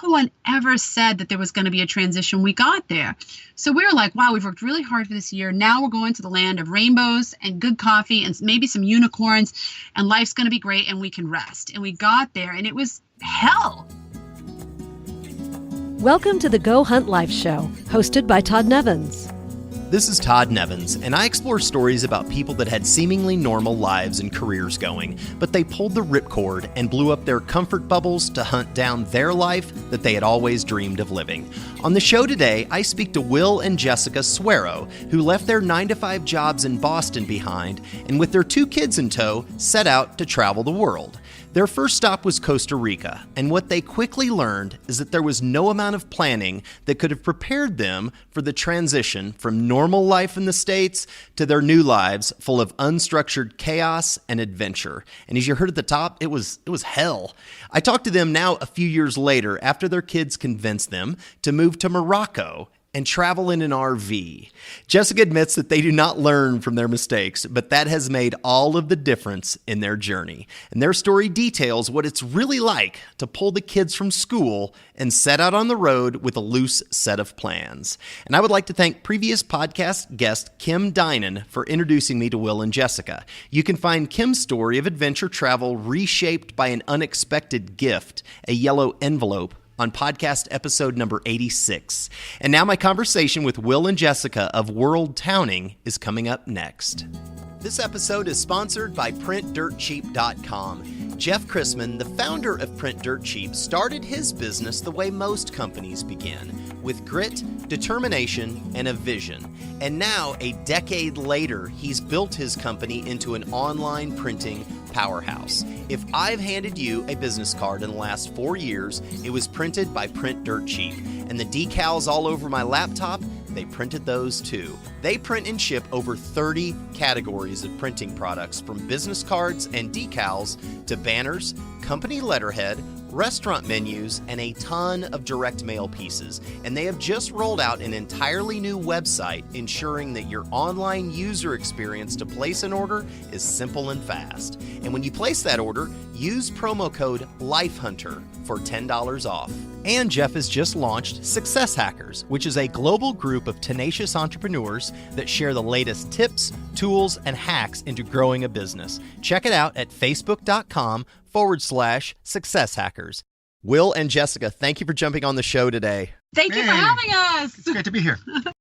no one ever said that there was going to be a transition when we got there. So we were like, wow, we've worked really hard for this year. Now we're going to the land of rainbows and good coffee and maybe some unicorns, and life's going to be great and we can rest. And we got there and it was hell. Welcome to the Go Hunt Life Show, hosted by Todd Nevins. This is Todd Nevins, and I explore stories about people that had seemingly normal lives and careers going, but they pulled the ripcord and blew up their comfort bubbles to hunt down their life that they had always dreamed of living. On the show today, I speak to Will and Jessica Sueiro, who left their 9-to-5 jobs in Boston behind, and with their 2 kids in tow, set out to travel the world. Their first stop was Costa Rica, and what they quickly learned is that there was no amount of planning that could have prepared them for the transition from normal life in the States to their new lives full of unstructured chaos and adventure. And as you heard at the top, it was hell. I talked to them now a few years later after their kids convinced them to move to Morocco and travel in an RV. Jessica admits that they do not learn from their mistakes, but that has made all of the difference in their journey. And their story details what it's really like to pull the kids from school and set out on the road with a loose set of plans. And I would like to thank previous podcast guest Kim Dinan for introducing me to Will and Jessica. You can find Kim's story of adventure travel reshaped by an unexpected gift, a yellow envelope, on podcast episode number 86. And now my conversation with Will and Jessica of World Towning is coming up next. This episode is sponsored by PrintDirtCheap.com. Jeff Chrisman, the founder of Print Dirt Cheap, started his business the way most companies begin, with grit, determination, and a vision. And now, a decade later, he's built his company into an online printing powerhouse. If I've handed you a business card in the last 4 years, it was printed by Print Dirt Cheap. And the decals all over my laptop, they printed those too. They print and ship over 30 categories of printing products, from business cards and decals to banners, company letterhead, restaurant menus, and a ton of direct mail pieces. And they have just rolled out an entirely new website, ensuring that your online user experience to place an order is simple and fast. And when you place that order, use promo code LifeHunter for $10 off. And Jeff has just launched Success Hackers, which is a global group of tenacious entrepreneurs that share the latest tips, tools, and hacks into growing a business. Check it out at facebook.com/Success Hackers. Will and Jessica, thank you for jumping on the show today. Thank you for having us. It's great to be here.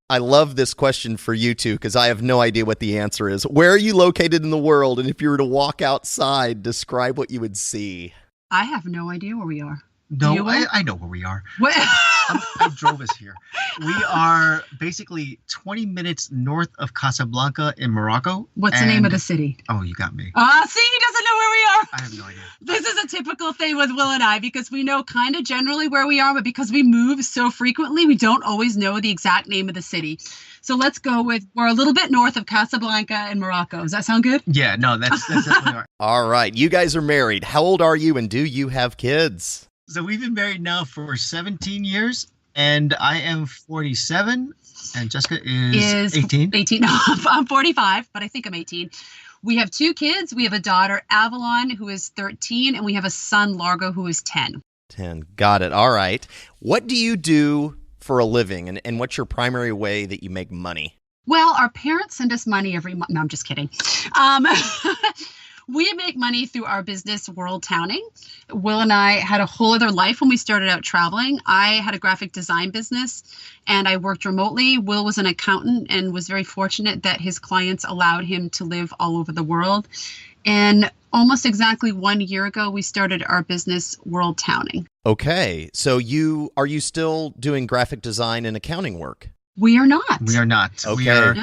I love this question for you two because I have no idea what the answer is. Where are you located in the world? And if you were to walk outside, describe what you would see. I have no idea where we are. No, I know where we are. I drove us here. We are basically 20 minutes north of Casablanca in Morocco. What's the name of the city? Oh, you got me. See, he doesn't know where we are. I have no idea. This is a typical thing with Will and I, because we know kind of generally where we are, but because we move so frequently, we don't always know the exact name of the city. So let's go with, we're a little bit north of Casablanca in Morocco. Does that sound good? Yeah, no, that's definitely right. All right. You guys are married. How old are you, and do you have kids? So we've been married now for 17 years, and I am 47, and Jessica is 18. 18. No, I'm 45, but I think I'm 18. We have 2 kids. We have a daughter, Avalon, who is 13, and we have a son, Largo, who is 10. 10. Got it. All right. What do you do for a living, and what's your primary way that you make money? Well, our parents send us money every month. No, I'm just kidding. We make money through our business, World Towning. Will and I had a whole other life when we started out traveling. I had a graphic design business and I worked remotely. Will was an accountant and was very fortunate that his clients allowed him to live all over the world. And almost exactly 1 year ago, we started our business, World Towning. Okay. So are you still doing graphic design and accounting work? We are not. We are not. Okay.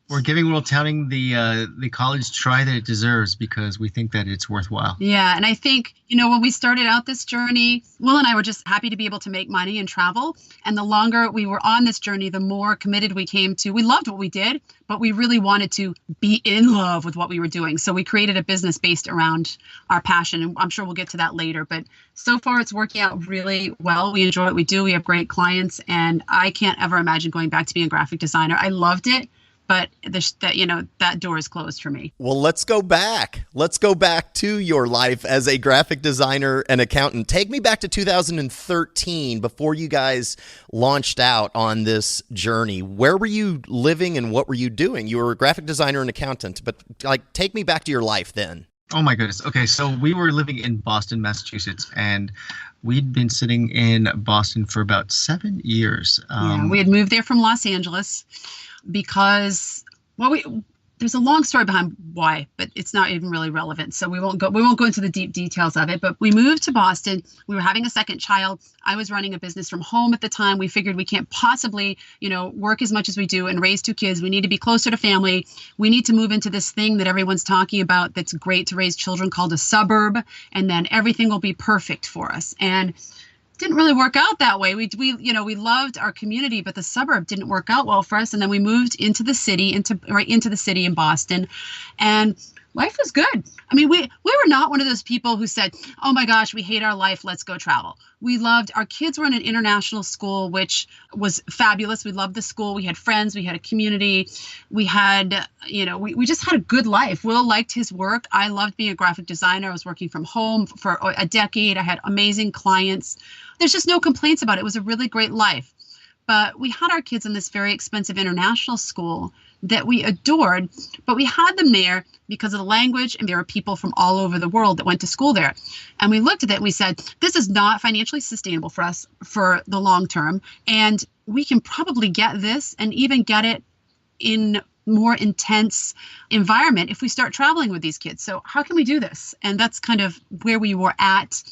We're giving World Towning the college try that it deserves because we think that it's worthwhile. Yeah, and I think, when we started out this journey, Will and I were just happy to be able to make money and travel. And the longer we were on this journey, the more committed we came to. We loved what we did, but we really wanted to be in love with what we were doing. So we created a business based around our passion, and I'm sure we'll get to that later. But so far, it's working out really well. We enjoy what we do. We have great clients, and I can't ever imagine going back to being a graphic designer. I loved it. but that door is closed for me. Well, let's go back. Let's go back to your life as a graphic designer and accountant. Take me back to 2013 before you guys launched out on this journey. Where were you living and what were you doing? You were a graphic designer and accountant, but take me back to your life then. Oh my goodness. Okay, so we were living in Boston, Massachusetts, and we'd been sitting in Boston for about 7 years. We had moved there from Los Angeles because, there's a long story behind why, but it's not even really relevant. So we won't go into the deep details of it. But we moved to Boston. We were having a second child. I was running a business from home at the time. We figured we can't possibly, work as much as we do and raise 2 kids. We need to be closer to family. We need to move into this thing that everyone's talking about that's great to raise children called a suburb, and then everything will be perfect for us. And didn't really work out that way. We loved our community, but the suburb didn't work out well for us. And then we moved into the city, right into the city in Boston, and life was good. I mean, we were not one of those people who said, "Oh my gosh, we hate our life, let's go travel." We loved, our kids were in an international school, which was fabulous. We loved the school. We had friends. We had a community. We had, we just had a good life. Will liked his work. I loved being a graphic designer. I was working from home for a decade. I had amazing clients. There's just no complaints about it. It was a really great life. But we had our kids in this very expensive international school that we adored, but we had them there because of the language, and there were people from all over the world that went to school there. And we looked at it and we said, this is not financially sustainable for us for the long term, and we can probably get this and even get it in more intense environment if we start traveling with these kids. So how can we do this? And that's kind of where we were at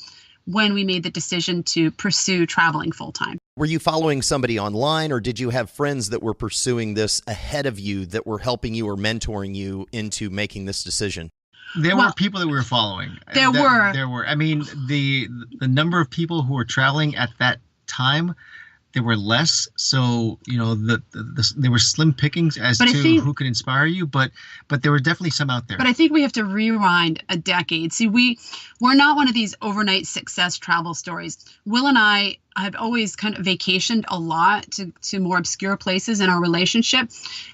when we made the decision to pursue traveling full time. Were you following somebody online, or did you have friends that were pursuing this ahead of you that were helping you or mentoring you into making this decision? There were people that we were following. There were. I mean, the number of people who were traveling at that time, there were less. So, there were slim pickings as to who could inspire you, but there were definitely some out there. But I think we have to rewind a decade. See, we're not one of these overnight success travel stories. Will and I have always kind of vacationed a lot to more obscure places in our relationship.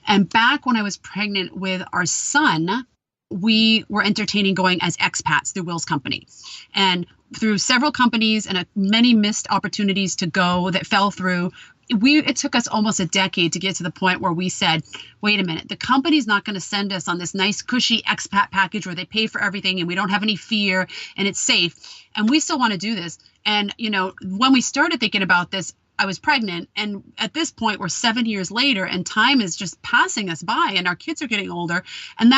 And back when I was pregnant with our son, we were entertaining going as expats through Will's company. And through several companies and many missed opportunities to go that fell through, it took us almost a decade to get to the point where we said, wait a minute, the company's not going to send us on this nice cushy expat package where they pay for everything and we don't have any fear and it's safe. And we still want to do this. And, when we started thinking about this, I was pregnant. And at this point, we're 7 years later and time is just passing us by and our kids are getting older. And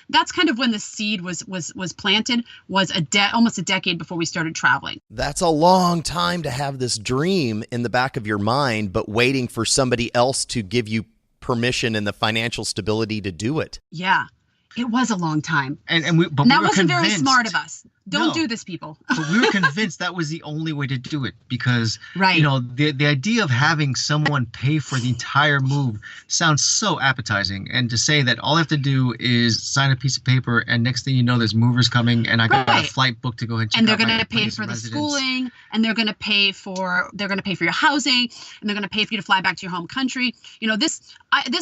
that's kind of when the seed was planted, was almost a decade before we started traveling. That's a long time to have this dream in the back of your mind, but waiting for somebody else to give you permission and the financial stability to do it. Yeah. It was a long time. And that wasn't very smart of us. Don't do this, people. But we were convinced that was the only way to do it because, right. The idea of having someone pay for the entire move sounds so appetizing. And to say that all I have to do is sign a piece of paper and next thing you know, there's movers coming and I got a flight booked to go ahead and check and they're out going to pay for the schooling, and they're going to pay for your housing, and they're going to pay for you to fly back to your home country. This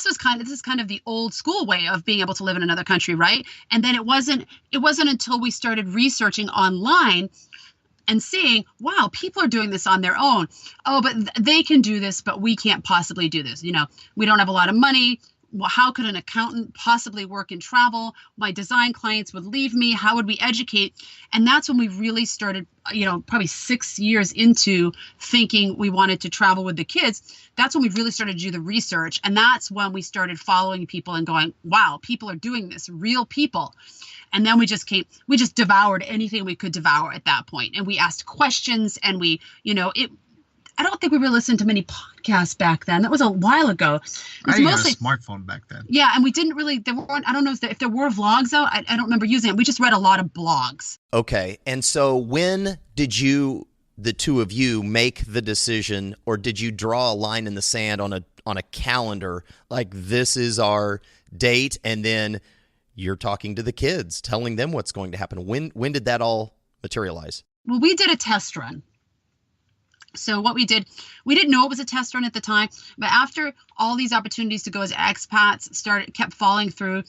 is kind of the old school way of being able to live in another country, right? And then it wasn't until we started researching online and seeing, wow, people are doing this on their own. Oh, but they can do this, but we can't possibly do this. We don't have a lot of money. Well, how could an accountant possibly work in travel? My design clients would leave me. How would we educate? And that's when we really started, probably 6 years into thinking we wanted to travel with the kids. That's when we really started to do the research. And that's when we started following people and going, wow, people are doing this, real people. And then we just devoured anything we could devour at that point. And we asked questions and I don't think we were listening to many podcasts back then. That was a while ago. I didn't have a smartphone back then. Yeah, and we didn't really, I don't know if there were vlogs out. I don't remember using it. We just read a lot of blogs. Okay, and so when did the two of you, make the decision, or did you draw a line in the sand on a calendar, like this is our date, and then you're talking to the kids, telling them what's going to happen? When did that all materialize? Well, we did a test run. So what we did, we didn't know it was a test run at the time, but after all these opportunities to go as expats kept falling through,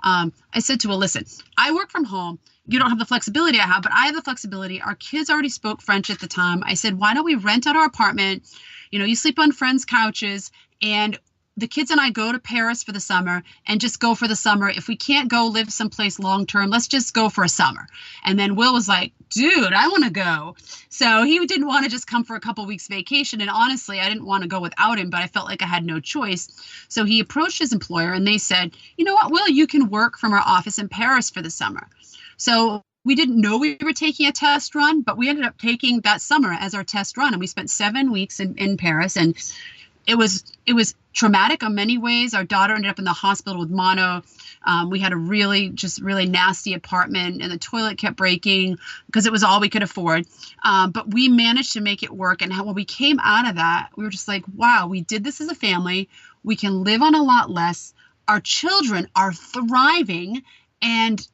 I said to her, listen, I work from home. You don't have the flexibility I have, but I have the flexibility. Our kids already spoke French at the time. I said, why don't we rent out our apartment? You sleep on friends' couches, and the kids and I go to Paris for the summer and just go for the summer. If we can't go live someplace long term, let's just go for a summer. And then Will was like, dude, I want to go. So he didn't want to just come for a couple weeks vacation. And honestly, I didn't want to go without him, but I felt like I had no choice. So he approached his employer and they said, you know what, Will, you can work from our office in Paris for the summer. So we didn't know we were taking a test run, but we ended up taking that summer as our test run. And we spent 7 weeks in Paris. And it was traumatic in many ways. Our daughter ended up in the hospital with mono. We had a really nasty apartment, and the toilet kept breaking because it was all we could afford. But we managed to make it work. And when we came out of that, we were just like, wow, we did this as a family. We can live on a lot less. Our children are thriving, and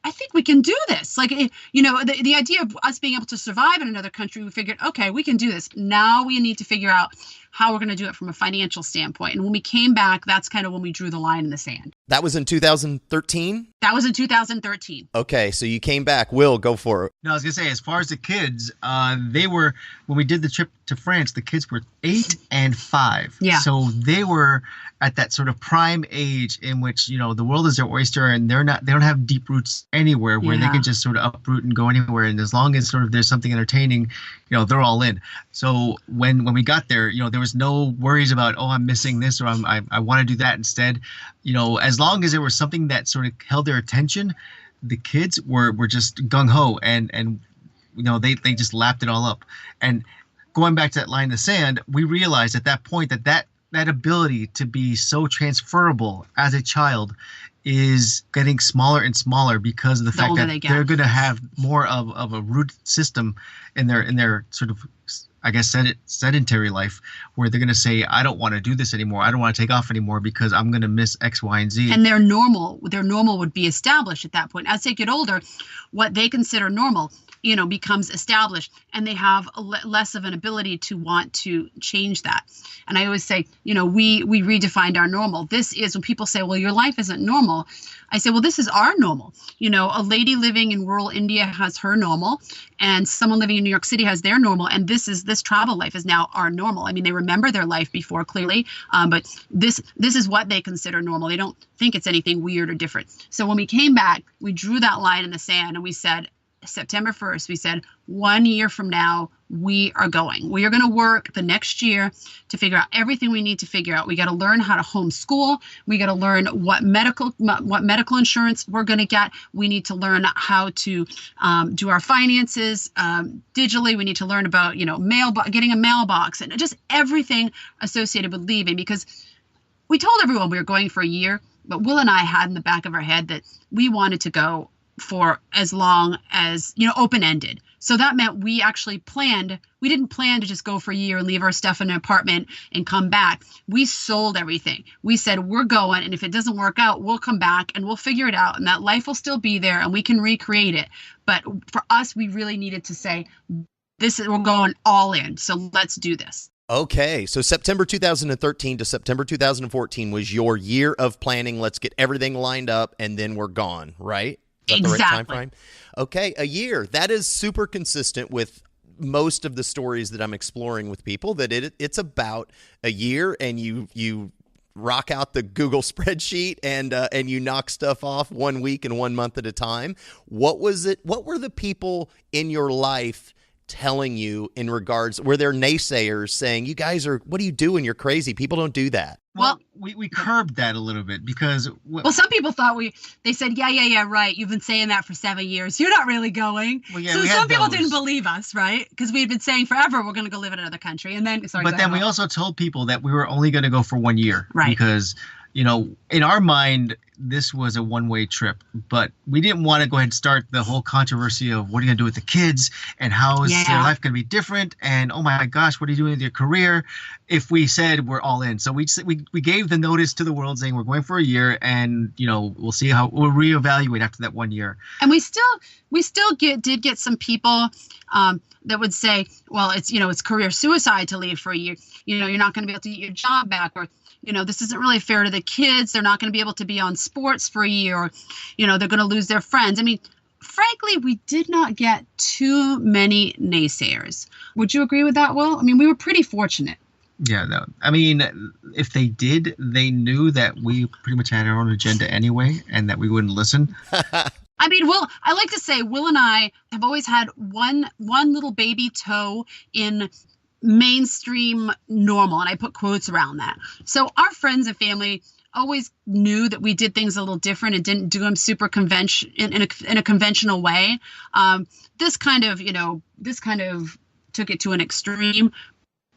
I think we can do this. Like, the idea of us being able to survive in another country, we figured, okay, we can do this. Now we need to figure out how we're going to do it from a financial standpoint. And when we came back, that's kind of when we drew the line in the sand. That was in 2013? That was in 2013. Okay, so you came back. Will, go for it. No, I was going to say, as far as the kids, when we did the trip to France, the kids were 8 and 5. Yeah. So they were at that sort of prime age in which, the world is their oyster, and they don't have deep roots anywhere where they can just sort of uproot and go anywhere. And as long as sort of there's something entertaining, they're all in. So when we got there, there was no worries about, oh, I'm missing this, or I want to do that instead. As long as there was something that sort of held their attention, the kids were just gung-ho, and they just lapped it all up. And going back to that line in the sand, we realized at that point that ability to be so transferable as a child is getting smaller and smaller because of the fact that they're going to have more of a root system in their sort of, I guess, sedentary life, where they're going to say, I don't want to do this anymore. I don't want to take off anymore because I'm going to miss X, Y, and Z. And their normal would be established at that point. As they get older, what they consider normal, becomes established, and they have less of an ability to want to change that. And I always say, we redefined our normal. This is when people say, well, your life isn't normal. I say, well, this is our normal. A lady living in rural India has her normal, and someone living in New York City has their normal. And this travel life is now our normal. I mean, they remember their life before, clearly, but this is what they consider normal. They don't think it's anything weird or different. So when we came back, we drew that line in the sand, and we said, September 1st, we said, 1 year from now, we are going. We are going to work the next year to figure out everything we need to figure out. We got to learn how to homeschool. We got to learn what medical insurance we're going to get. We need to learn how to do our finances digitally. We need to learn about, getting a mailbox and just everything associated with leaving, because we told everyone we were going for a year, but Will and I had in the back of our head that we wanted to go for as long as, open-ended. So that meant we actually planned. We didn't plan to just go for a year and leave our stuff in an apartment and come back. We sold everything. We said, we're going, and if it doesn't work out, we'll come back and we'll figure it out, and that life will still be there and we can recreate it. But for us, we really needed to say, we're going all in. So let's do this. Okay, so September 2013 to September 2014 was your year of planning. Let's get everything lined up, and then we're gone, right? Exactly. The right time frame? Okay, a year. That is super consistent with most of the stories that I'm exploring with people, that it's about a year, and you rock out the Google spreadsheet and you knock stuff off 1 week and 1 month at a time. What was it? What were the people in your life telling you in regards? Were there naysayers saying, you guys what are you doing? You're crazy. People don't do that. Well, we curbed that a little bit because... some people thought they said, yeah, right. You've been saying that for 7 years. You're not really going. Well, yeah, so some people didn't believe us, right? Because we had been saying forever, we're going to go live in another country. And then, then we also told people that we were only going to go for 1 year. Right. Because, in our mind, this was a one-way trip, but we didn't want to go ahead and start the whole controversy of what are you going to do with the kids and how is their life going to be different, and oh my gosh, what are you doing with your career, if we said we're all in. So we gave the notice to the world saying we're going for a year, and we'll see how we'll reevaluate after that 1 year. And we still did get some people that would say, well, it's career suicide to leave for a year. You're not going to be able to get your job back, or this isn't really fair to the kids. They're not going to be able to be on sports for a year, or they're going to lose their friends. I mean, frankly, we did not get too many naysayers. Would you agree with that, Will? I mean, we were pretty fortunate. Yeah, no. I mean, if they did, they knew that we pretty much had our own agenda anyway, and that we wouldn't listen. I mean, I like to say Will and I have always had one little baby toe in mainstream normal, and I put quotes around that. So our friends and family always knew that we did things a little different and didn't do them super in a conventional way. This kind of took it to an extreme.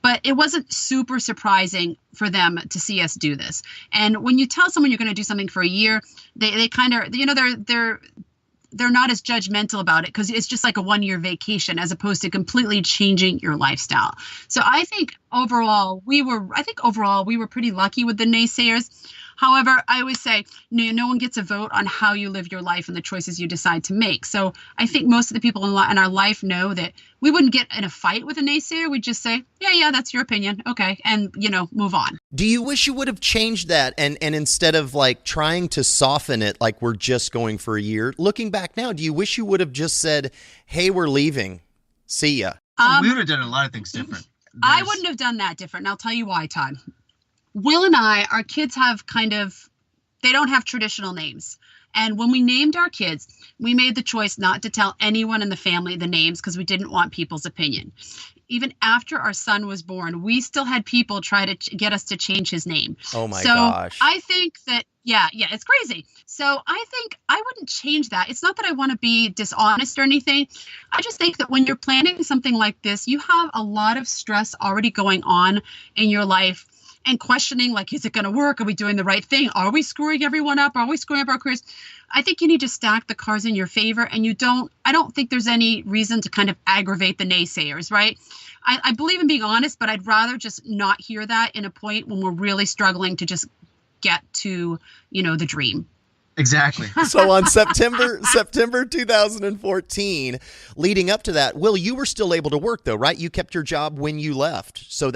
But it wasn't super surprising for them to see us do this. And when you tell someone you're going to do something for a year, they kind of, they're not as judgmental about it, because it's just like a 1 year vacation as opposed to completely changing your lifestyle. So I think overall we were pretty lucky with the naysayers. However, I always say, no one gets a vote on how you live your life and the choices you decide to make. So I think most of the people in our life know that we wouldn't get in a fight with a naysayer. We'd just say, yeah, that's your opinion. Okay. And, move on. Do you wish you would have changed that? And instead of like trying to soften it, like we're just going for a year, looking back now, do you wish you would have just said, hey, we're leaving. See ya? We would have done a lot of things different. I wouldn't have done that different. And I'll tell you why, Todd. Will and I, our kids have they don't have traditional names. And when we named our kids, we made the choice not to tell anyone in the family the names because we didn't want people's opinion. Even after our son was born, we still had people try to get us to change his name. Oh my gosh. I think that, yeah, it's crazy. So I think I wouldn't change that. It's not that I want to be dishonest or anything. I just think that when you're planning something like this, you have a lot of stress already going on in your life. And questioning, like, is it going to work? Are we doing the right thing? Are we screwing everyone up? Are we screwing up our careers? I think you need to stack the cards in your favor. And I don't think there's any reason to kind of aggravate the naysayers, right? I believe in being honest, but I'd rather just not hear that in a point when we're really struggling to just get to, the dream. Exactly. So on September 2014, leading up to that, Will, you were still able to work though, right? You kept your job when you left. So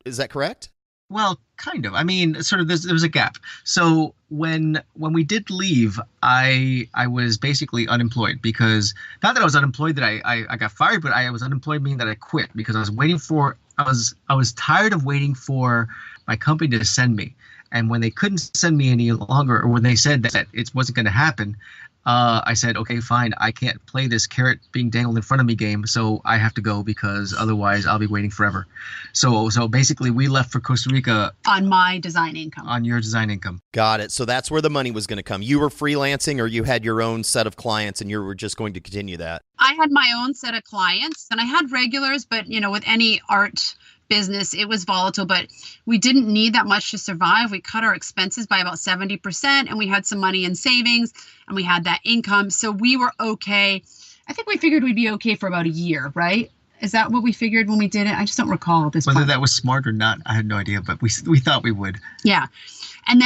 is that correct? Well, kind of. I mean, sort of. There was a gap. So when we did leave, I was basically unemployed, because not that I was unemployed that I got fired, but I was unemployed meaning that I quit because I was tired of waiting for my company to send me. And when they couldn't send me any longer, or when they said that it wasn't going to happen, I said, okay, fine. I can't play this carrot being dangled in front of me game, so I have to go because otherwise I'll be waiting forever. So basically we left for Costa Rica. On my design income. On your design income. Got it. So that's where the money was going to come. You were freelancing, or you had your own set of clients and you were just going to continue that? I had my own set of clients and I had regulars, but with any art business, it was volatile, but we didn't need that much to survive. We cut our expenses by about 70% and we had some money in savings and we had that income. So we were okay. I think we figured we'd be okay for about a year, right? Is that what we figured when we did it? I just don't recall at this point. Whether that was smart or not, I had no idea, but we thought we would. Yeah. And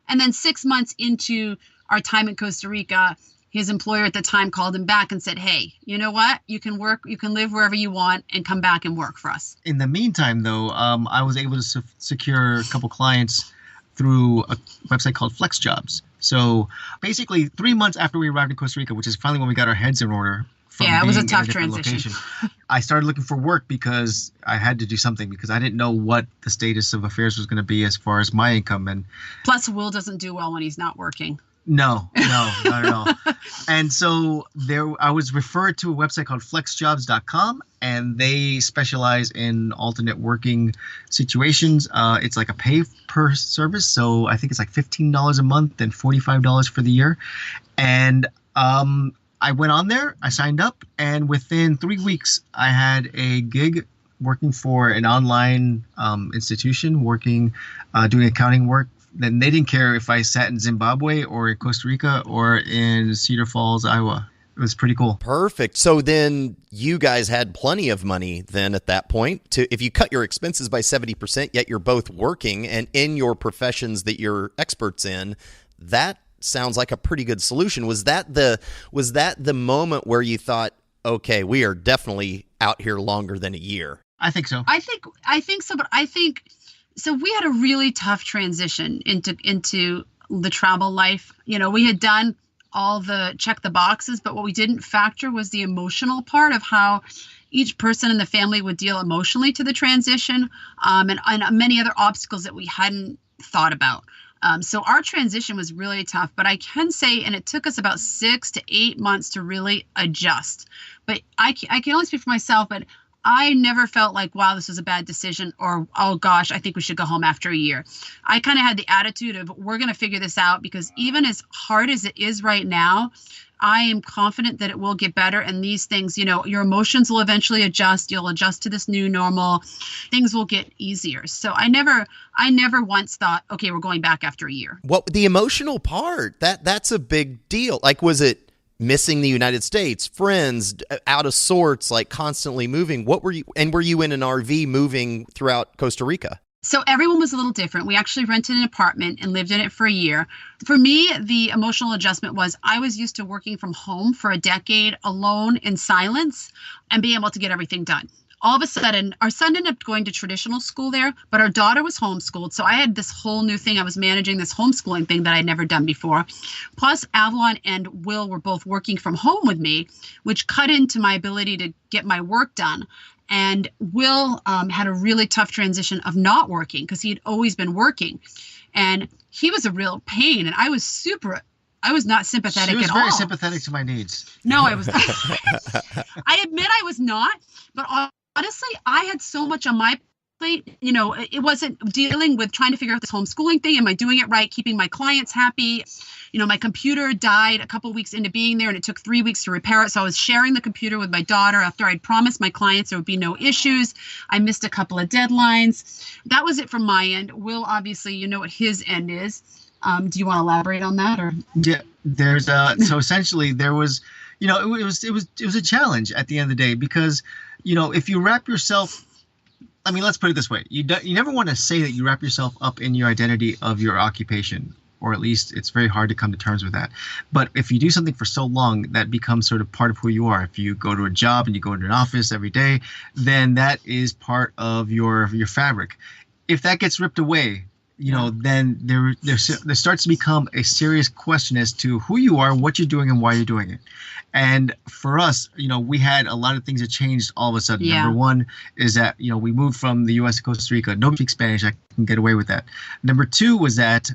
then 6 months into our time in Costa Rica, his employer at the time called him back and said, hey, you know what? You can live wherever you want and come back and work for us. In the meantime, though, I was able to secure a couple clients through a website called Flex Jobs. So basically 3 months after we arrived in Costa Rica, which is finally when we got our heads in order. Yeah, it was a tough transition. I started looking for work because I had to do something, because I didn't know what the status of affairs was going to be as far as my income. And plus, Will doesn't do well when he's not working. No, not at all. And so I was referred to a website called flexjobs.com, and they specialize in alternate working situations. It's like a pay per service. So I think it's like $15 a month and $45 for the year. And I went on there, I signed up, and within 3 weeks, I had a gig working for an online institution, doing accounting work then they didn't care if I sat in Zimbabwe or in Costa Rica or in Cedar Falls, Iowa. It was pretty cool. Perfect. So then you guys had plenty of money then at that point to, if you cut your expenses by 70%, yet you're both working and in your professions that you're experts in, that sounds like a pretty good solution. Was that the moment where you thought, okay, we are definitely out here longer than a year? I think so. I think so, but I think so. We had a really tough transition into the travel life. You know, we had done all the check the boxes, but what we didn't factor was the emotional part of how each person in the family would deal emotionally to the transition, and many other obstacles that we hadn't thought about. So our transition was really tough, but I can say, and it took us about 6 to 8 months to really adjust. But I can only speak for myself, but I never felt like, wow, this was a bad decision, or, oh gosh, I think we should go home after a year. I kind of had the attitude of, we're going to figure this out, because even as hard as it is right now, I am confident that it will get better. And these things, you know, your emotions will eventually adjust. You'll adjust to this new normal. Things will get easier. So I never once thought, okay, we're going back after a year. What the emotional part, that's a big deal. Like, was it missing the United States, friends, out of sorts, like constantly moving? Were you in an RV moving throughout Costa Rica? So everyone was a little different. We actually rented an apartment and lived in it for a year. For me, the emotional adjustment was I was used to working from home for a decade alone in silence and being able to get everything done. All of a sudden, our son ended up going to traditional school there, but our daughter was homeschooled. So I had this whole new thing. I was managing this homeschooling thing that I'd never done before. Plus, Avalon and Will were both working from home with me, which cut into my ability to get my work done. And Will had a really tough transition of not working because he had always been working. And he was a real pain. And I was not sympathetic at all. She was very sympathetic to my needs. No, I was. I admit I was not. But honestly, I had so much on my plate. You know, it wasn't dealing with trying to figure out this homeschooling thing. Am I doing it right? Keeping my clients happy. You know, my computer died a couple of weeks into being there, and it took 3 weeks to repair it. So I was sharing the computer with my daughter after I'd promised my clients there would be no issues. I missed a couple of deadlines. That was it from my end. Will, obviously, you know what his end is. Do you want to elaborate on that, or? Yeah, there's so essentially there was, you know, it was a challenge at the end of the day, because, you know, if you wrap yourself, I mean, let's put it this way, you never want to say that you wrap yourself up in your identity of your occupation, or at least it's very hard to come to terms with that. But if you do something for so long, that becomes sort of part of who you are. If you go to a job and you go into an office every day, then that is part of your fabric. If that gets ripped away, you know, then there starts to become a serious question as to who you are, what you're doing, and why you're doing it. And for us, you know, we had a lot of things that changed all of a sudden. Yeah. Number one is that, you know, we moved from the U.S. to Costa Rica. Nobody speaks Spanish. I can get away with that. Number two was that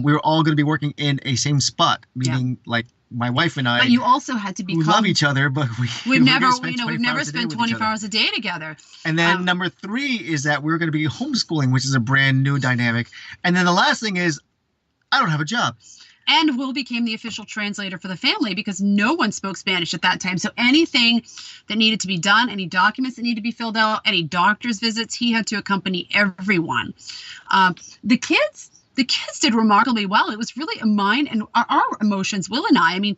we were all going to be working in a same spot, meaning like my wife and I. But you also had to become. We love each other, but we've never spent 24 hours a day together. And then number three is that we're going to be homeschooling, which is a brand new dynamic. And then the last thing is, I don't have a job. And Will became the official translator for the family because no one spoke Spanish at that time. So anything that needed to be done, any documents that needed to be filled out, any doctor's visits, he had to accompany everyone. The kids did remarkably well. It was really mine and our emotions, Will and I mean,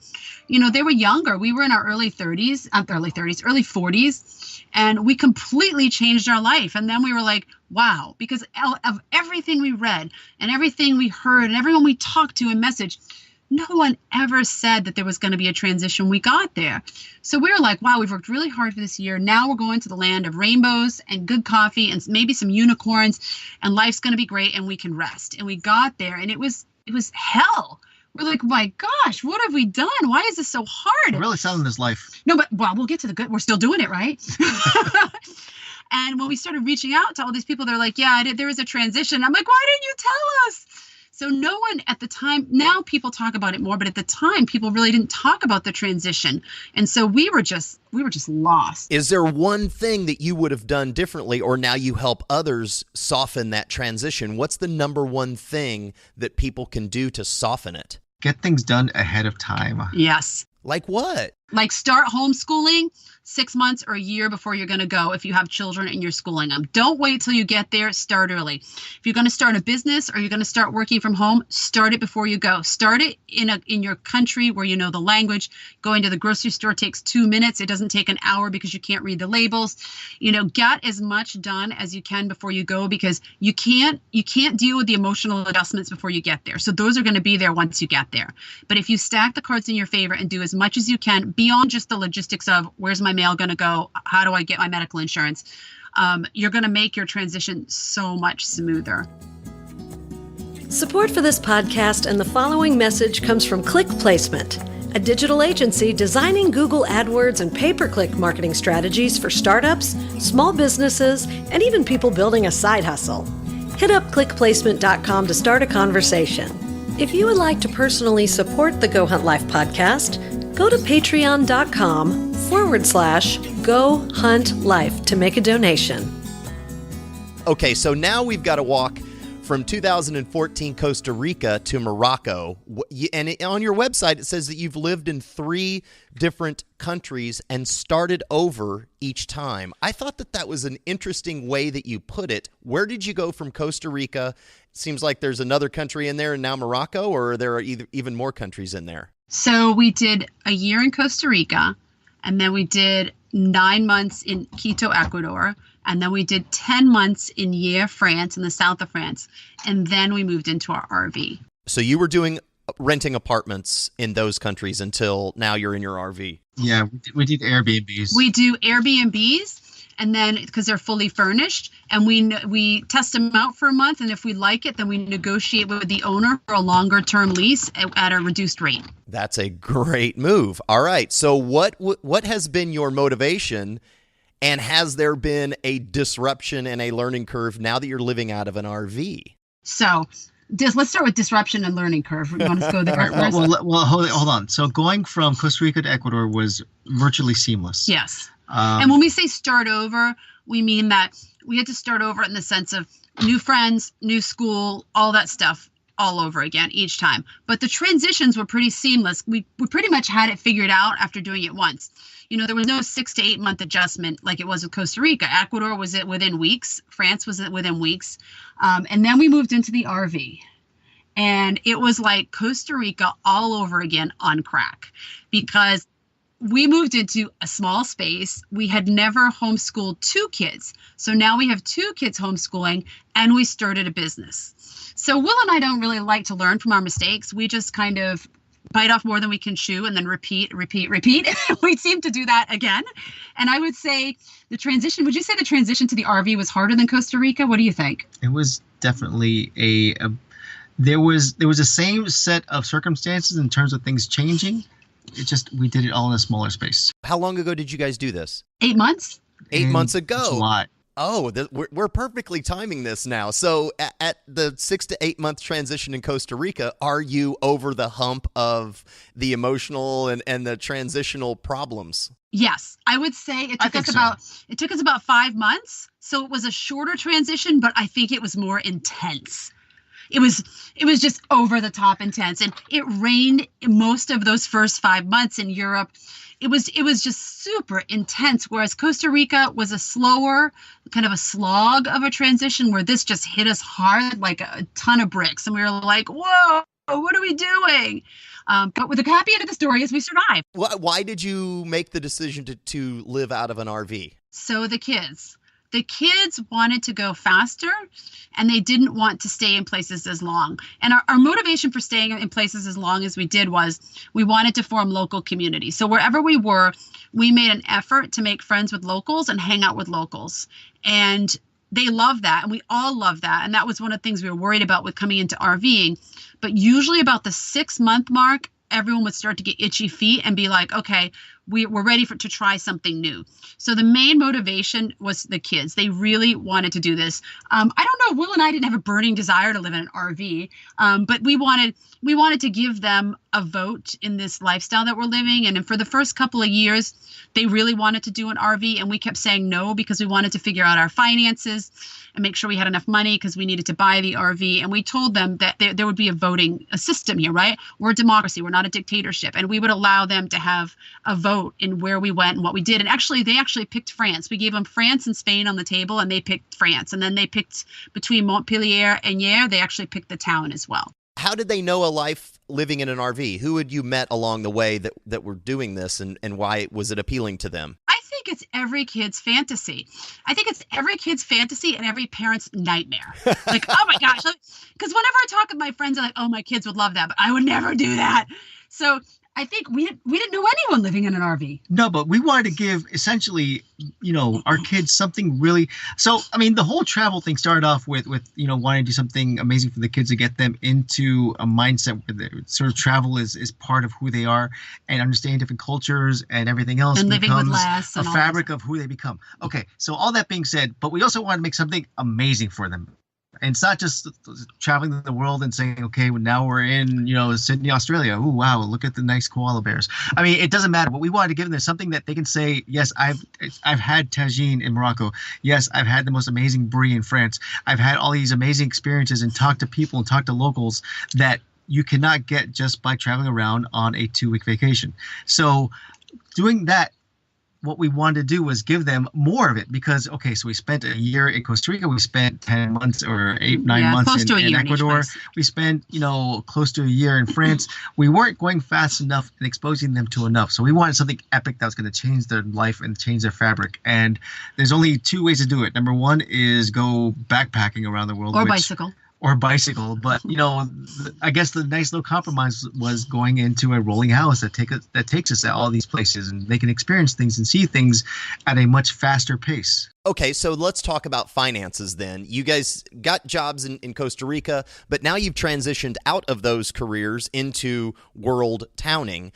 you know, they were younger. We were in our early 40s, and we completely changed our life. And then we were like, wow, because of everything we read and everything we heard and everyone we talked to and messaged, no one ever said that there was going to be a transition when we got there. So we were like, wow, we've worked really hard for this year. Now we're going to the land of rainbows and good coffee and maybe some unicorns, and life's going to be great and we can rest. And we got there and it was hell. We're like, my gosh, what have we done? Why is this so hard? We're really selling this life. No, but well, we'll get to the good. We're still doing it, right? And when we started reaching out to all these people, they're like, yeah, there was a transition. I'm like, why didn't you tell us? So no one at the time, now people talk about it more, but at the time people really didn't talk about the transition. And so we were just lost. Is there one thing that you would have done differently, or now you help others soften that transition? What's the number one thing that people can do to soften it? Get things done ahead of time. Yes. Like what? Like start homeschooling 6 months or a year before you're going to go if you have children and you're schooling them. Don't wait till you get there. Start early. If you're going to start a business or you're going to start working from home, start it before you go. Start it in your country where you know the language. Going to the grocery store takes 2 minutes. It doesn't take an hour because you can't read the labels. Get as much done as you can before you go, because you can't deal with the emotional adjustments before you get there. So those are going to be there once you get there. But if you stack the cards in your favor and do as much as you can beyond just the logistics of where's my mail going to go, how do I get my medical insurance, you're going to make your transition so much smoother. Support for this podcast and the following message comes from Click Placement, a digital agency designing Google AdWords and pay-per-click marketing strategies for startups, small businesses, and even people building a side hustle. Hit up clickplacement.com to start a conversation. If you would like to personally support the Go Hunt Life podcast, go to patreon.com/Go Hunt Life to make a donation. Okay, so now we've got to walk from 2014 Costa Rica to Morocco. And on your website, it says that you've lived in 3 different countries and started over each time. I thought that was an interesting way that you put it. Where did you go from Costa Rica? It seems like there's another country in there and now Morocco, or are there even more countries in there? So we did a year in Costa Rica, and then we did 9 months in Quito, Ecuador, and then we did 10 months in Yea, France, in the south of France, and then we moved into our RV. So you were renting apartments in those countries until now you're in your RV. Yeah, we did Airbnbs. We do Airbnbs, and then because they're fully furnished, and we test them out for a month, and if we like it, then we negotiate with the owner for a longer term lease at a reduced rate. That's a great move. All right. So what has been your motivation, and has there been a disruption and a learning curve now that you're living out of an RV? So let's start with disruption and learning curve. You want to go there? Right, well, hold on. So going from Costa Rica to Ecuador was virtually seamless. Yes. And when we say start over, we mean that we had to start over in the sense of new friends, new school, all that stuff all over again each time. But the transitions were pretty seamless. We pretty much had it figured out after doing it once. There was no 6 to 8 month adjustment like it was with Costa Rica. Ecuador was within weeks. France was within weeks. And then we moved into the RV. And it was like Costa Rica all over again on crack, because we moved into a small space. We had never homeschooled 2 kids. So now we have 2 kids homeschooling, and we started a business. So Will and I don't really like to learn from our mistakes. We just kind of bite off more than we can chew and then repeat. We seem to do that again. And I would say would you say the transition to the RV was harder than Costa Rica? What do you think? It was definitely there was the same set of circumstances in terms of things changing. We did it all in a smaller space. How long ago did you guys do this? 8 months. 8 months ago. That's a lot. Oh, we're perfectly timing this now. So at the 6 to 8 month transition in Costa Rica, are you over the hump of the emotional and the transitional problems? Yes, I would say it took us about 5 months. So it was a shorter transition, but I think it was more intense. It was just over the top intense, and it rained most of those first 5 months in Europe. It was just super intense, whereas Costa Rica was a slower, kind of a slog of a transition, where this just hit us hard like a ton of bricks, and we were like, whoa, what are we doing? But with the happy end of the story is we survived. Why did you make the decision to live out of an RV? So the kids wanted to go faster, and they didn't want to stay in places as long. And our motivation for staying in places as long as we did was we wanted to form local community. So wherever we were, we made an effort to make friends with locals and hang out with locals. And they love that, and we all love that. And that was one of the things we were worried about with coming into RVing. But usually about the 6 month mark, everyone would start to get itchy feet and be like, okay, we're ready to try something new. So the main motivation was the kids. They really wanted to do this. I don't know, Will and I didn't have a burning desire to live in an RV, but we wanted to give them a vote in this lifestyle that we're living. And for the first couple of years, they really wanted to do an RV, and we kept saying no because we wanted to figure out our finances and make sure we had enough money because we needed to buy the RV. And we told them that there would be a system here, right? We're a democracy. We're not a dictatorship. And we would allow them to have a vote vote in where we went and what we did. And actually, they actually picked France. We gave them France and Spain on the table, and they picked France. And then they picked between Montpellier and Hyères, they actually picked the town as well. How did they know a life living in an RV? Who had you met along the way that were doing this, and why was it appealing to them? I think it's every kid's fantasy. I think it's every kid's fantasy and every parent's nightmare. Like, oh my gosh. Because whenever I talk with my friends, they're like, oh, my kids would love that, but I would never do that. So I think we didn't know anyone living in an RV. No, but we wanted to give essentially, our kids something really. So, I mean, the whole travel thing started off with wanting to do something amazing for the kids to get them into a mindset where sort of travel is part of who they are, and understanding different cultures and everything else and living with becomes less a fabric of who they become. Okay, so all that being said, but we also wanted to make something amazing for them. And it's not just traveling the world and saying, okay, well, now we're in, Sydney, Australia. Oh, wow, look at the nice koala bears. I mean, it doesn't matter. But we wanted to give them something that they can say, yes, I've had tagine in Morocco. Yes, I've had the most amazing brie in France. I've had all these amazing experiences and talk to people and talk to locals that you cannot get just by traveling around on a 2-week vacation. So doing that, what we wanted to do was give them more of it because, okay, so we spent a year in Costa Rica. We spent 10 months or 8-9 months in Ecuador. We spent, close to a year in France. We weren't going fast enough and exposing them to enough. So we wanted something epic that was going to change their life and change their fabric. And there's only 2 ways to do it. Number one is go backpacking around the world. Or bicycle. But, I guess the nice little compromise was going into a rolling house that takes us to all these places, and they can experience things and see things at a much faster pace. Okay, so let's talk about finances then. You guys got jobs in Costa Rica, but now you've transitioned out of those careers into world towning.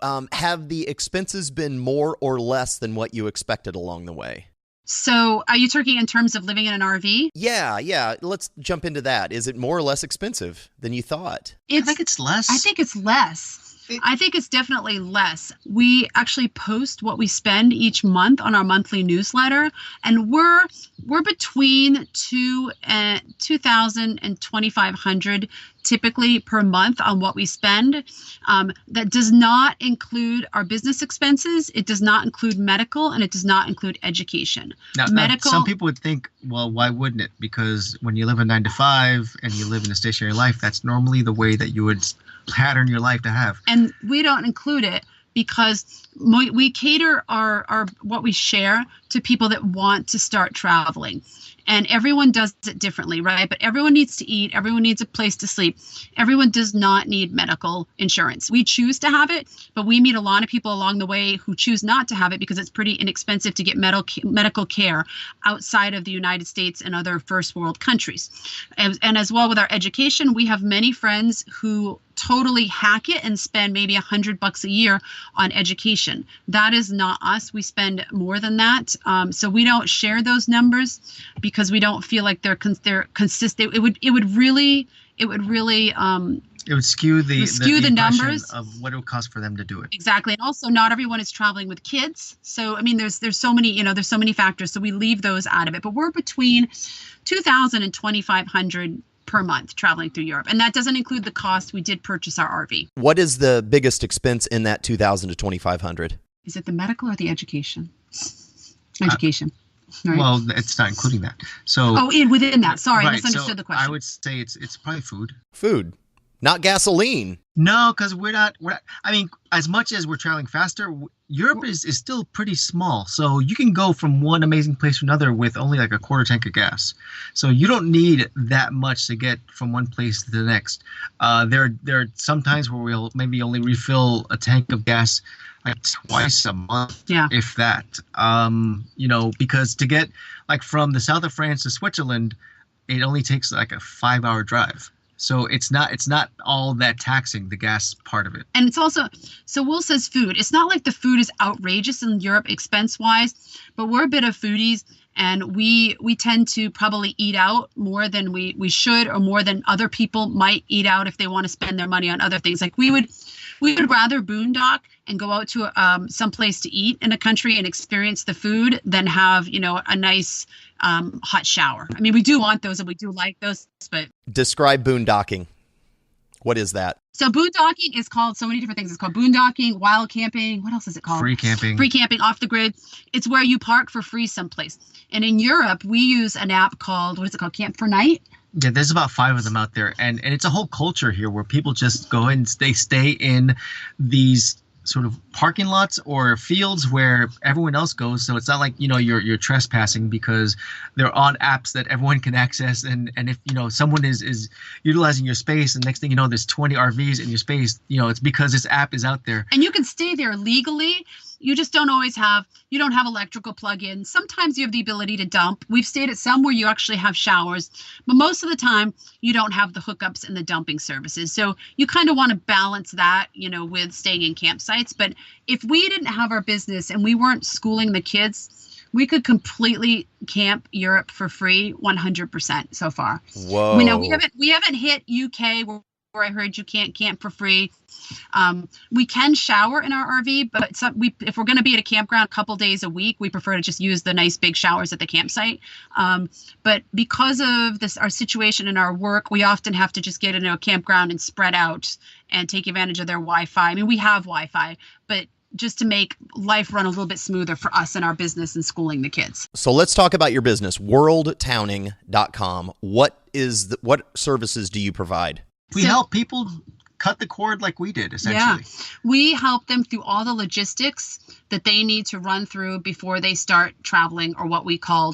Have the expenses been more or less than what you expected along the way? So are you talking in terms of living in an RV? Yeah. Let's jump into that. Is it more or less expensive than you thought? I think it's less. I think it's less. I think it's definitely less. We actually post what we spend each month on our monthly newsletter, and we're between $2,000 and $2,500 typically per month on what we spend. That does not include our business expenses. It does not include medical, and it does not include education. Now, some people would think, well, why wouldn't it? Because when you live a 9-to-5 and you live in a stationary life, that's normally the way that you would pattern your life to have. And we don't include it because we cater our what we share to people that want to start traveling. And everyone does it differently, right? But everyone needs to eat. Everyone needs a place to sleep. Everyone does not need medical insurance. We choose to have it, but we meet a lot of people along the way who choose not to have it because it's pretty inexpensive to get medical care outside of the United States and other first world countries. And as well with our education, we have many friends who totally hack it and spend maybe $100 a year on education. That is not us. We spend more than that. So we don't share those numbers because we don't feel like they're consistent. It would skew the numbers of what it would cost for them to do it. Exactly. And also not everyone is traveling with kids. So, I mean, there's so many factors. So we leave those out of it, but we're between $2,000 and $2,500 per month traveling through Europe. And that doesn't include the cost. We did purchase our RV. What is the biggest expense in that $2,000 to $2,500? Is it the medical or the education? Education. Right. Well, it's not including that. So within that. Sorry, right, I misunderstood the question. I would say it's probably food. Food, not gasoline. No, because we're not. I mean, as much as we're traveling faster, Europe is still pretty small. So you can go from one amazing place to another with only like a quarter tank of gas. So you don't need that much to get from one place to the next. There are some times where we'll maybe only refill a tank of gas like twice a month, if that. Because to get like from the south of France to Switzerland, it only takes like a 5-hour drive. So it's not all that taxing, the gas part of it. And it's also, so Will says food. It's not like the food is outrageous in Europe expense-wise, but we're a bit of foodies, and we tend to probably eat out more than we should, or more than other people might eat out if they want to spend their money on other things. Like we would rather boondock and go out to some place to eat in a country and experience the food than have, a nice hot shower. I mean, we do want those and we do like those, but... Describe boondocking. What is that? So boondocking is called so many different things. It's called boondocking, wild camping. What else is it called? Free camping. Free camping, off the grid. It's where you park for free someplace. And in Europe, we use an app called, what is it called? Camp for Night? Yeah, there's about 5 of them out there. And it's a whole culture here where people just go and they stay in these sort of parking lots or fields where everyone else goes. So it's not like, you're trespassing because they're on apps that everyone can access. And if, someone is utilizing your space and next thing you know, there's 20 RVs in your space, it's because this app is out there. And you can stay there legally. You just don't always you don't have electrical plug-ins. Sometimes you have the ability to dump. We've stayed at some where you actually have showers, but most of the time you don't have the hookups and the dumping services. So you kind of want to balance that, with staying in campsites. But if we didn't have our business and we weren't schooling the kids, we could completely camp Europe for free 100% so far. Whoa. We haven't hit UK where I heard you can't camp for free. We can shower in our RV, but if we're going to be at a campground a couple days a week, we prefer to just use the nice big showers at the campsite. But because of our situation and our work, we often have to just get into a campground and spread out and take advantage of their Wi-Fi. I mean, we have Wi-Fi, but just to make life run a little bit smoother for us and our business and schooling the kids. So let's talk about your business, worldtowning.com. What services do you provide? We help people cut the cord like we did, essentially. Yeah. We help them through all the logistics that they need to run through before they start traveling, or what we call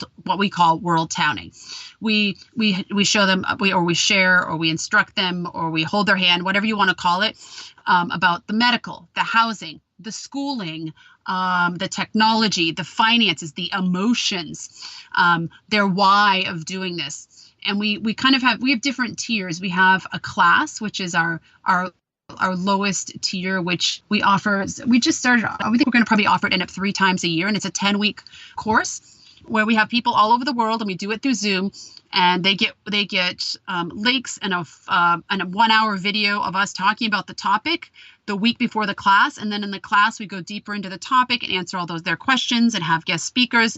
world towning. We show them, or we share, or we instruct them, or we hold their hand, whatever you want to call it, about the medical, the housing, the schooling, the technology, the finances, the emotions, their why of doing this. And we have different tiers. We have a class, which is our lowest tier, which we offer. We just started. I think we're going to probably offer it 3 times a year, and it's a 10-week course where we have people all over the world, and we do it through Zoom. And they get links and a 1-hour video of us talking about the topic the week before the class. And then in the class, we go deeper into the topic and answer all their questions and have guest speakers.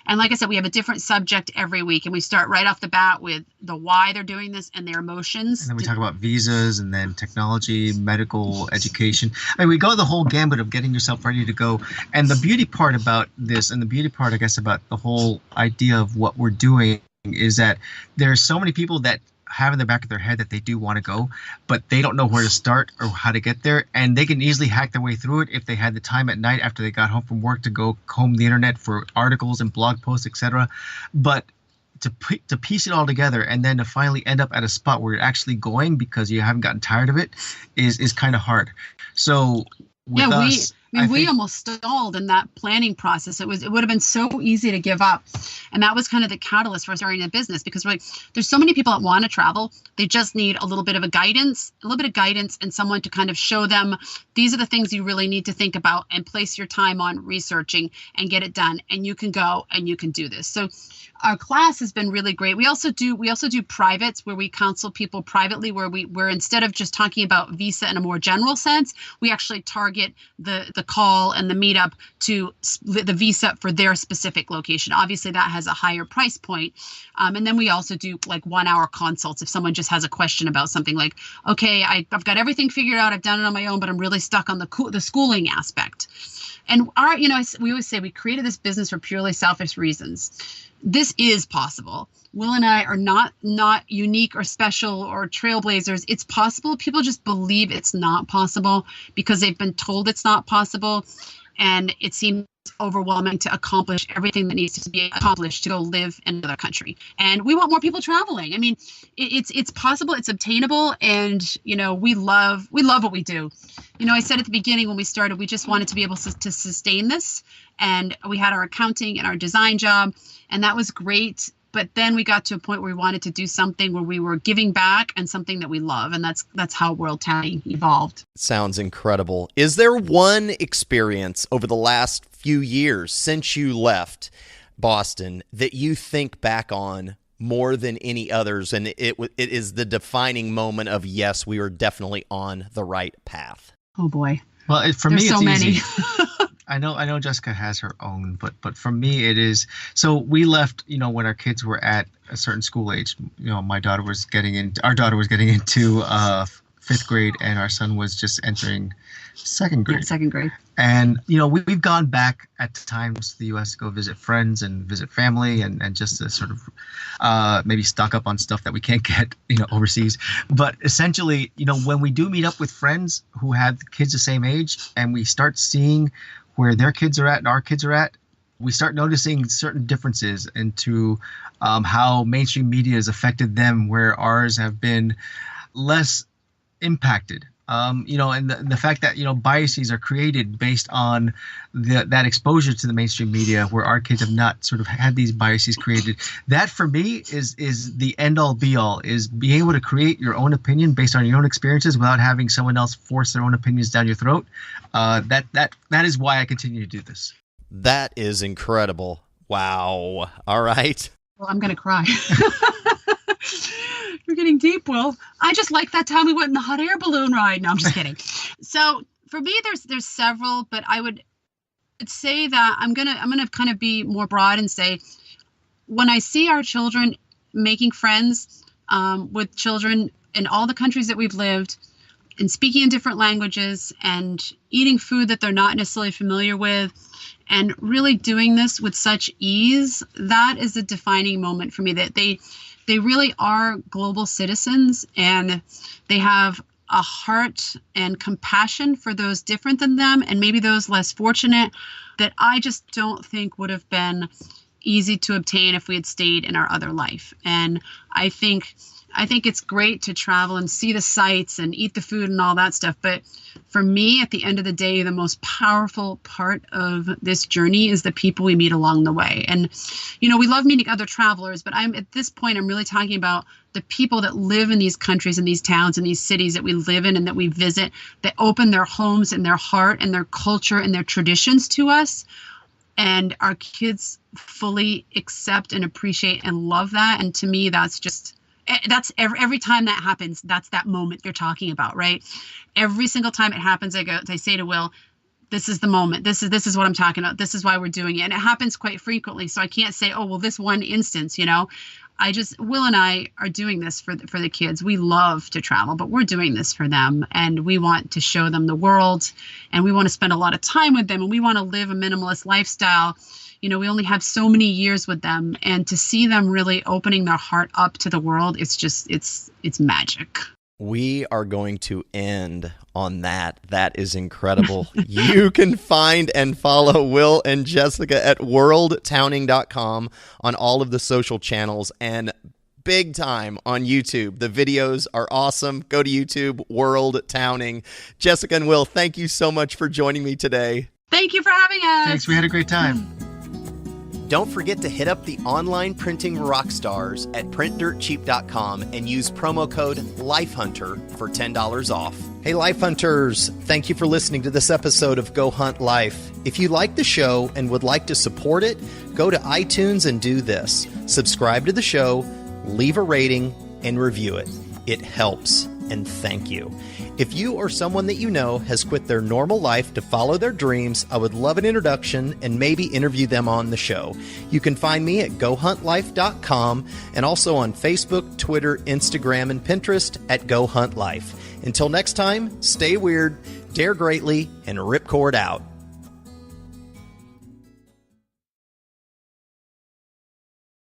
And like I said, we have a different subject every week. And we start right off the bat with the why they're doing this and their emotions. And then we talk about visas and then technology, medical, education. I mean, we go the whole gambit of getting yourself ready to go. And the beauty part about this, and the beauty part, I guess, about the whole idea of what we're doing, is that there's so many people that have in the back of their head that they do want to go, but they don't know where to start or how to get there. And they can easily hack their way through it if they had the time at night after they got home from work to go comb the internet for articles and blog posts, etc. But to piece it all together and then to finally end up at a spot where you're actually going because you haven't gotten tired of it is kind of hard. So with us, we almost stalled in that planning process. It would have been so easy to give up. And that was kind of the catalyst for starting a business, because there's so many people that want to travel. They just need a little bit of guidance and someone to kind of show them, these are the things you really need to think about and place your time on researching and get it done. And you can go and you can do this. So our class has been really great. We also do privates where we counsel people privately, where instead of just talking about visa in a more general sense, we actually target the call and the meetup to the visa for their specific location. Obviously, that has a higher price point. And then we also do like 1-hour consults if someone just has a question about something like, okay, I've got everything figured out, I've done it on my own, but I'm really stuck on the schooling aspect. And we always say we created this business for purely selfish reasons. This is possible. Will and I are not unique or special or trailblazers. It's possible. People just believe it's not possible because they've been told it's not possible. And it seems overwhelming to accomplish everything that needs to be accomplished to go live in another country. And we want more people traveling. I mean, it's possible, it's obtainable, and we love what we do. I said at the beginning when we started, we just wanted to be able to sustain this. And we had our accounting and our design job, and that was great. But then we got to a point where we wanted to do something where we were giving back and something that we love. And that's how World Towning evolved. Sounds incredible. Is there one experience over the last few years since you left Boston that you think back on more than any others, and it is the defining moment of, yes, we were definitely on the right path? Oh, boy. Well, for me, it's so many. Easy. I know Jessica has her own, but for me it is. So we left, when our kids were at a certain school age. Our daughter was getting into 5th grade, and our son was just entering 2nd grade. Yeah, 2nd grade. And, we've gone back at times to the U.S. to go visit friends and visit family and just to sort of maybe stock up on stuff that we can't get, overseas. But essentially, when we do meet up with friends who have kids the same age and we start seeing where their kids are at and our kids are at, we start noticing certain differences into how mainstream media has affected them, where ours have been less impacted. And the fact that, biases are created based on that exposure to the mainstream media, where our kids have not sort of had these biases created. That for me is the end all be all, is being able to create your own opinion based on your own experiences without having someone else force their own opinions down your throat. That is why I continue to do this. That is incredible. Wow. All right. Well, I'm going to cry. You're getting deep, Will. I just like that time we went in the hot air balloon ride. No, I'm just kidding. So for me, there's several, but I would say that I'm gonna kind of be more broad and say, when I see our children making friends with children in all the countries that we've lived, and speaking in different languages and eating food that they're not necessarily familiar with, and really doing this with such ease, that is a defining moment for me, that they really are global citizens, and they have a heart and compassion for those different than them and maybe those less fortunate, that I just don't think would have been easy to obtain if we had stayed in our other life. And I think it's great to travel and see the sights and eat the food and all that stuff. But for me, at the end of the day, the most powerful part of this journey is the people we meet along the way. And, we love meeting other travelers, but at this point, I'm really talking about the people that live in these countries and these towns and these cities that we live in and that we visit, that open their homes and their heart and their culture and their traditions to us. And our kids fully accept and appreciate and love that. And to me, that's every time that happens, that's that moment you're talking about, right? Every single time it happens, I say to Will, this is the moment. This is what I'm talking about. This is why we're doing it. And it happens quite frequently. So I can't say, oh, well, this one instance, Will and I are doing this for the kids. We love to travel, but we're doing this for them. And we want to show them the world, and we want to spend a lot of time with them, and we want to live a minimalist lifestyle. We only have so many years with them, and to see them really opening their heart up to the world, it's magic. We are going to end on that. That is incredible. You can find and follow Will and Jessica at worldtowning.com on all of the social channels, and big time on YouTube. The videos are awesome. Go to YouTube, World Towning. Jessica and Will, thank you so much for joining me today. Thank you for having us. Thanks. We had a great time. Don't forget to hit up the online printing rock stars at printdirtcheap.com and use promo code LifeHunter for $10 off. Hey, Life Hunters, thank you for listening to this episode of Go Hunt Life. If you like the show and would like to support it, go to iTunes and do this. Subscribe to the show, leave a rating, and review it. It helps, and thank you. If you or someone that you know has quit their normal life to follow their dreams, I would love an introduction and maybe interview them on the show. You can find me at gohuntlife.com and also on Facebook, Twitter, Instagram, and Pinterest at Go Hunt Life. Until next time, stay weird, dare greatly, and Ripcord out.